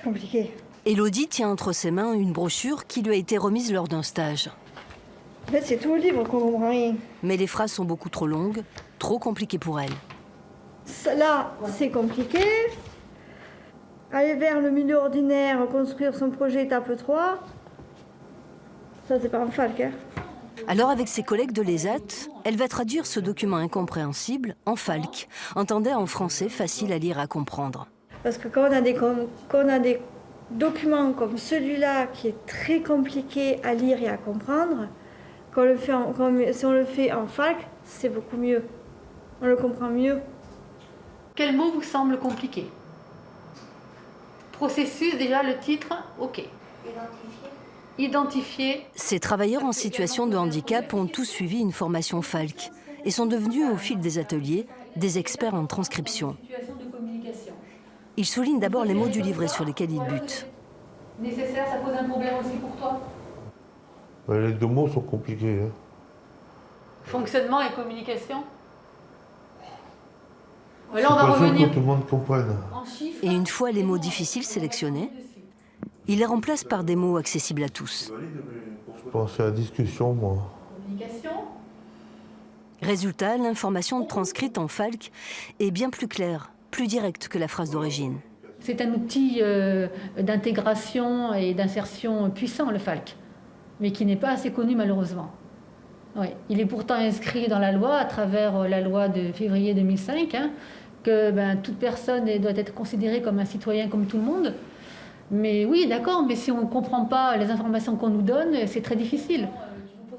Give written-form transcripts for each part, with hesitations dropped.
c'est compliqué. Élodie tient entre ses mains une brochure qui lui a été remise lors d'un stage. En fait, c'est tout le livre qu'on comprend rien. Mais les phrases sont beaucoup trop longues, trop compliquées pour elle. Là, c'est compliqué. Aller vers le milieu ordinaire, construire son projet étape 3. Ça, c'est pas un falc, hein. Alors, avec ses collègues de l'ESAT, elle va traduire ce document incompréhensible en falc, entendait en français facile à lire et à comprendre. Parce que quand on a des documents comme celui-là, qui est très compliqué à lire et à comprendre, si on le fait en falc, c'est beaucoup mieux. On le comprend mieux. Quel mot vous semble compliqué? Processus, déjà le titre, ok. Identifier. Ces travailleurs en situation de handicap ont tous suivi une formation falc et sont devenus au fil des ateliers des experts en transcription. Ils soulignent d'abord les mots du livret sur lesquels ils butent. Nécessaire, ça pose un problème aussi pour toi? Les deux mots sont compliqués. Hein. Fonctionnement et communication. Là, on va revenir que tout le monde comprenne. en chiffres. Et une fois les mots difficiles sélectionnés, ils les remplacent par des mots accessibles à tous. Je pense à la discussion, moi. Communication. Résultat, l'information transcrite en falc est bien plus claire, plus directe que la phrase d'origine. C'est un outil d'intégration et d'insertion puissant, le falc, mais qui n'est pas assez connu malheureusement. Oui. Il est pourtant inscrit dans la loi, à travers la loi de février 2005, que toute personne doit être considérée comme un citoyen comme tout le monde. Mais oui, d'accord, mais si on ne comprend pas les informations qu'on nous donne, c'est très difficile.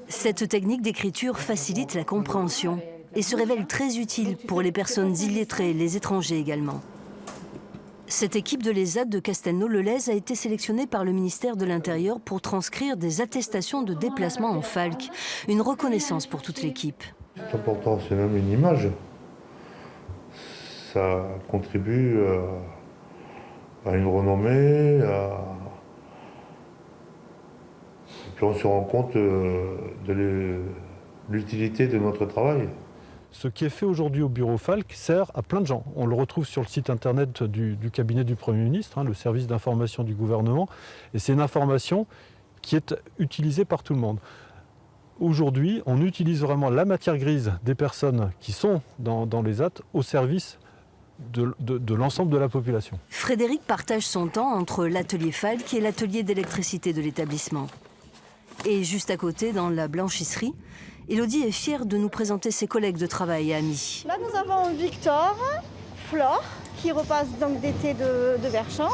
Cette technique d'écriture facilite la compréhension et se révèle très utile pour les personnes illettrées, les étrangers également. Cette équipe de l'ESAT de Castelnau-le-Lez a été sélectionnée par le ministère de l'Intérieur pour transcrire des attestations de déplacement en falc, une reconnaissance pour toute l'équipe. C'est important, c'est même une image. Ça contribue à une renommée, et puis on se rend compte de l'utilité de notre travail. Ce qui est fait aujourd'hui au bureau Falc sert à plein de gens. On le retrouve sur le site internet du cabinet du Premier ministre, le service d'information du gouvernement. Et c'est une information qui est utilisée par tout le monde. Aujourd'hui, on utilise vraiment la matière grise des personnes qui sont dans les ZAT au service de l'ensemble de la population. Frédéric partage son temps entre l'atelier Falc et l'atelier d'électricité de l'établissement. Et juste à côté, dans la blanchisserie, Élodie est fière de nous présenter ses collègues de travail et amis. Là, nous avons Victor, Flore, qui repasse donc d'été de Verchamp.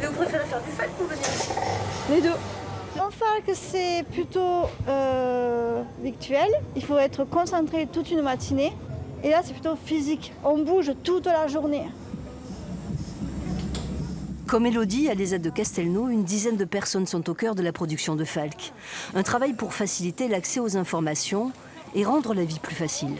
Et vous préférez faire du falc ou venir ici? Les deux. En falc, c'est plutôt virtuel. Il faut être concentré toute une matinée. Et là, c'est plutôt physique. On bouge toute la journée. Comme Élodie, à l'ESAT de Castelnau, une dizaine de personnes sont au cœur de la production de falc. Un travail pour faciliter l'accès aux informations et rendre la vie plus facile.